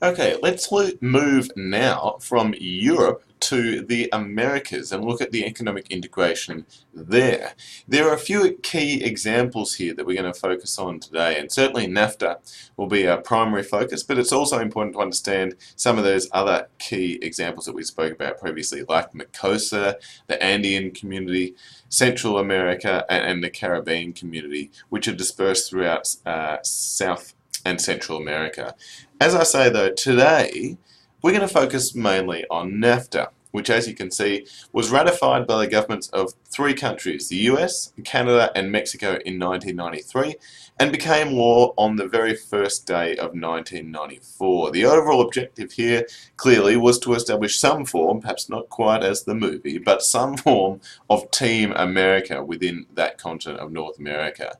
Okay, let's move now from Europe to the Americas and look at the economic integration there. There are a few key examples here that we're going to focus on today, and certainly NAFTA will be our primary focus, but it's also important to understand some of those other key examples that we spoke about previously, like MECOSA, the Andean community, Central America, and the Caribbean community, which are dispersed throughout South and Central America. As I say though, today we're going to focus mainly on NAFTA, which as you can see was ratified by the governments of three countries, the US, Canada and Mexico in 1993, and became law on the very first day of 1994. The overall objective here clearly was to establish some form, perhaps not quite as the movie, but some form of Team America within that continent of North America.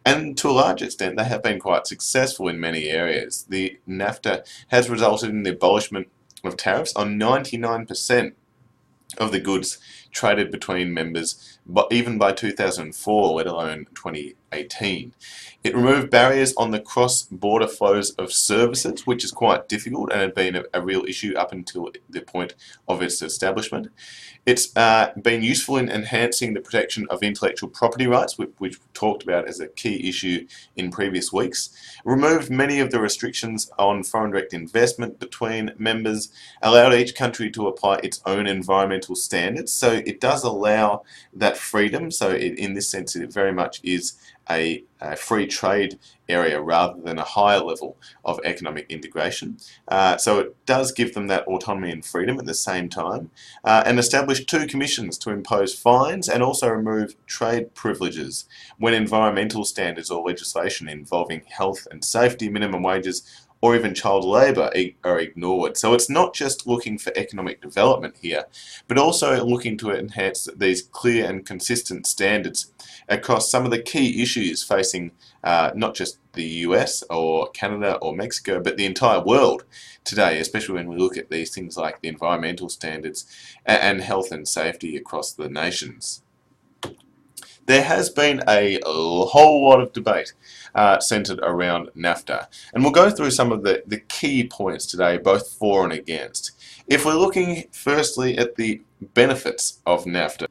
And to a large extent, they have been quite successful in many areas. The NAFTA has resulted in the abolishment of tariffs on 99% of the goods traded between members, but even by 2004, let alone 2018. It removed barriers on the cross-border flows of services, which is quite difficult and had been a real issue up until the point of its establishment. It's been useful in enhancing the protection of intellectual property rights, which we talked about as a key issue in previous weeks. Removed many of the restrictions on foreign direct investment between members, allowed each country to apply its own environmental standards. So it does allow that freedom. So in this sense, it very much is a free trade area rather than a higher level of economic integration. So it does give them that autonomy and freedom at the same time, and establish two commissions to impose fines and also remove trade privileges when environmental standards or legislation involving health and safety, minimum wages, or even child labour are ignored. So it's not just looking for economic development here, but also looking to enhance these clear and consistent standards across some of the key issues facing not just the US or Canada or Mexico, but the entire world today, especially when we look at these things like the environmental standards and health and safety across the nations. There has been a whole lot of debate centered around NAFTA, and we'll go through some of the key points today, both for and against. If we're looking firstly at the benefits of NAFTA,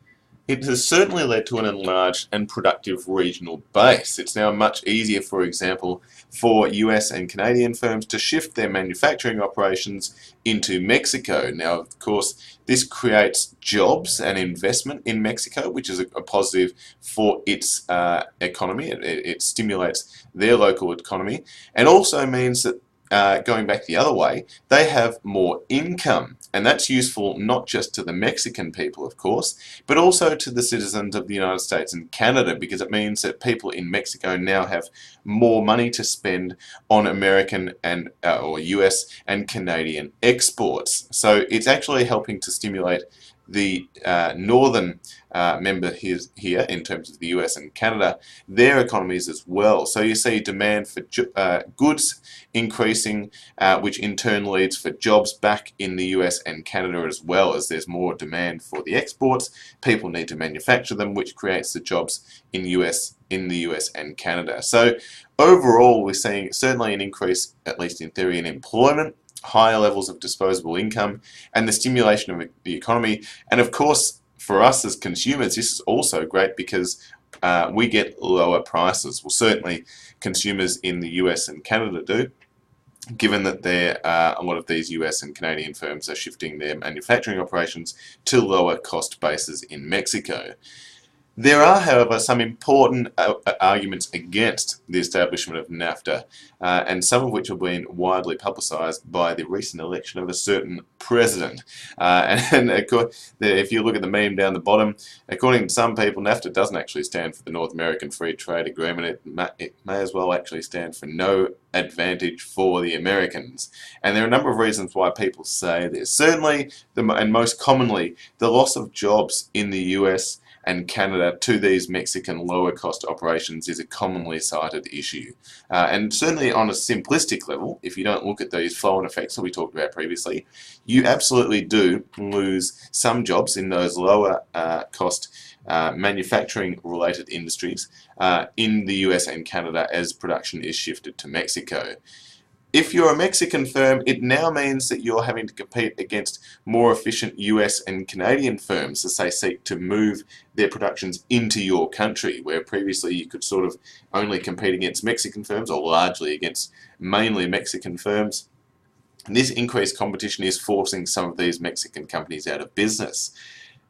it has certainly led to an enlarged and productive regional base. It's now much easier, for example, for US and Canadian firms to shift their manufacturing operations into Mexico. Now, of course, this creates jobs and investment in Mexico, which is a positive for its economy. It stimulates their local economy, and also means that going back the other way, they have more income, and that's useful not just to the Mexican people, of course, but also to the citizens of the United States and Canada, because it means that people in Mexico now have more money to spend on American and or US and Canadian exports. So it's actually helping to stimulate the northern member here in terms of the US and Canada, their economies as well. So you see demand for goods increasing, which in turn leads for jobs back in the US and Canada as well. As there's more demand for the exports, people need to manufacture them, which creates the jobs in the US and Canada. So overall, we're seeing certainly an increase, at least in theory, in employment, higher levels of disposable income, and the stimulation of the economy. And of course, for us as consumers, this is also great because we get lower prices. Well, certainly consumers in the US and Canada do, given that a lot of these US and Canadian firms are shifting their manufacturing operations to lower cost bases in Mexico. There are, however, some important arguments against the establishment of NAFTA, and some of which have been widely publicised by the recent election of a certain president. And if you look at the meme down the bottom, according to some people, NAFTA doesn't actually stand for the North American Free Trade Agreement. It may as well actually stand for no advantage for the Americans. And there are a number of reasons why people say this. Certainly, and most commonly, the loss of jobs in the US and Canada to these Mexican lower cost operations is a commonly cited issue. And certainly on a simplistic level, if you don't look at these flow-on effects that we talked about previously, you absolutely do lose some jobs in those lower cost manufacturing related industries in the US and Canada as production is shifted to Mexico. If you're a Mexican firm, it now means that you're having to compete against more efficient US and Canadian firms as they seek to move their productions into your country, where previously you could sort of only compete against Mexican firms, or largely against mainly Mexican firms. This increased competition is forcing some of these Mexican companies out of business.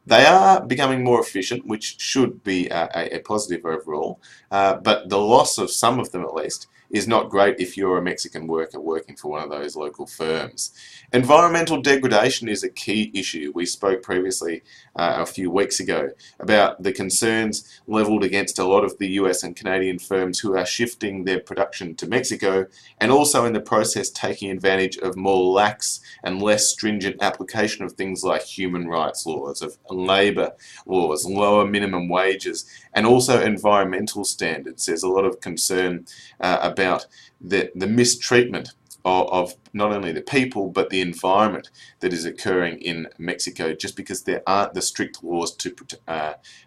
They are becoming more efficient, which should be a positive overall, but the loss of some of them at least is not great if you're a Mexican worker working for one of those local firms. Environmental degradation is a key issue. We spoke previously a few weeks ago about the concerns levelled against a lot of the US and Canadian firms who are shifting their production to Mexico, and also in the process taking advantage of more lax and less stringent application of things like human rights laws, of labour laws, lower minimum wages, and also environmental standards. There's a lot of concern about the mistreatment of not only the people but the environment that is occurring in Mexico, just because there aren't the strict laws to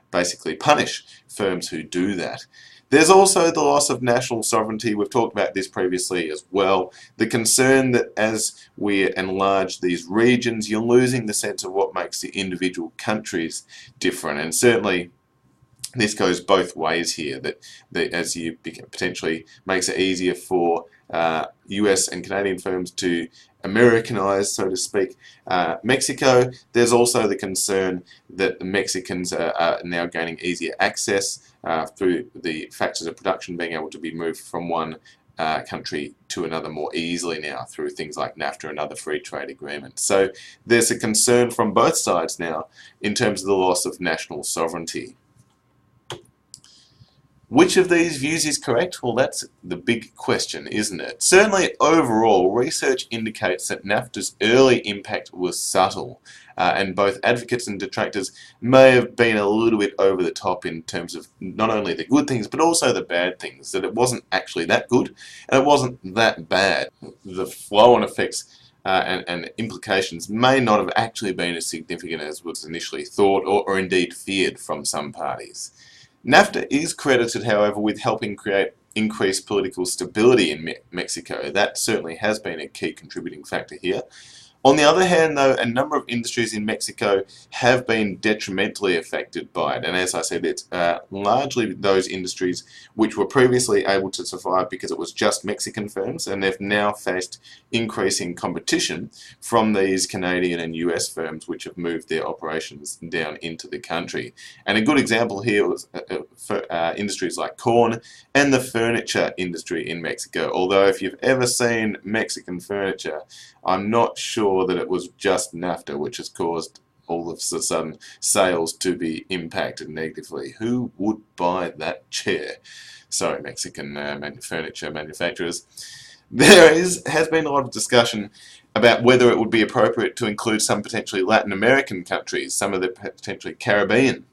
basically punish firms who do that. There's also the loss of national sovereignty. We've talked about this previously as well. The concern that as we enlarge these regions, you're losing the sense of what makes the individual countries different. And certainly this goes both ways here, that as you potentially makes it easier for US and Canadian firms to Americanize, so to speak, Mexico. There's also the concern that the Mexicans are now gaining easier access through the factors of production being able to be moved from one country to another more easily now through things like NAFTA and other free trade agreements. So there's a concern from both sides now in terms of the loss of national sovereignty. Which of these views is correct? Well, that's the big question, isn't it? Certainly, overall, research indicates that NAFTA's early impact was subtle, and both advocates and detractors may have been a little bit over the top in terms of not only the good things, but also the bad things, that it wasn't actually that good, and it wasn't that bad. The flow-on effects and implications may not have actually been as significant as was initially thought, or indeed feared from some parties. NAFTA is credited, however, with helping create increased political stability in Mexico. That certainly has been a key contributing factor here. On the other hand, though, a number of industries in Mexico have been detrimentally affected by it, and as I said, it's largely those industries which were previously able to survive because it was just Mexican firms, and they've now faced increasing competition from these Canadian and US firms which have moved their operations down into the country. And a good example here was industries like corn and the furniture industry in Mexico, although if you've ever seen Mexican furniture, I'm not sure that it was just NAFTA which has caused all of a sudden sales to be impacted negatively. Who would buy that chair? Sorry, Mexican furniture manufacturers. There has been a lot of discussion about whether it would be appropriate to include some potentially Latin American countries, some of the potentially Caribbean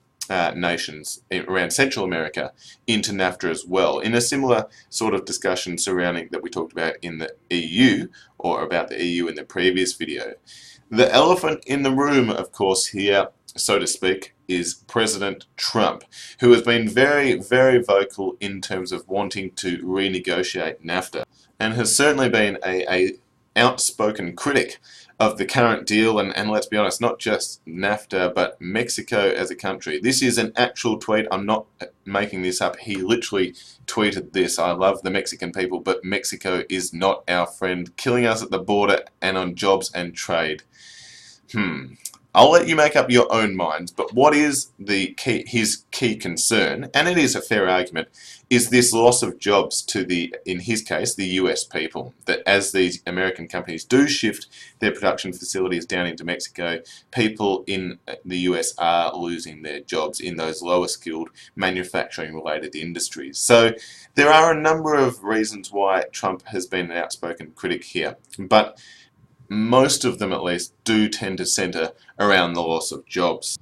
nations around Central America into NAFTA as well, in a similar sort of discussion surrounding that we talked about in the EU, or about the EU in the previous video. The elephant in the room, of course, here, so to speak, is President Trump, who has been very, very vocal in terms of wanting to renegotiate NAFTA, and has certainly been a outspoken critic of the current deal, and let's be honest, not just NAFTA, but Mexico as a country. This is an actual tweet. I'm not making this up. He literally tweeted this: "I love the Mexican people, but Mexico is not our friend, killing us at the border and on jobs and trade." I'll let you make up your own minds, but what is his key concern, and it is a fair argument, is this loss of jobs to in his case, the US people. That as these American companies do shift their production facilities down into Mexico, people in the US are losing their jobs in those lower skilled manufacturing related industries. So there are a number of reasons why Trump has been an outspoken critic here, but most of them at least do tend to centre around the loss of jobs.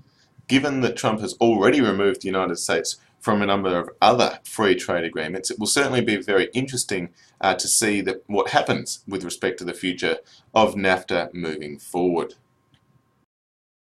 Given that Trump has already removed the United States from a number of other free trade agreements, it will certainly be very interesting to see what happens with respect to the future of NAFTA moving forward.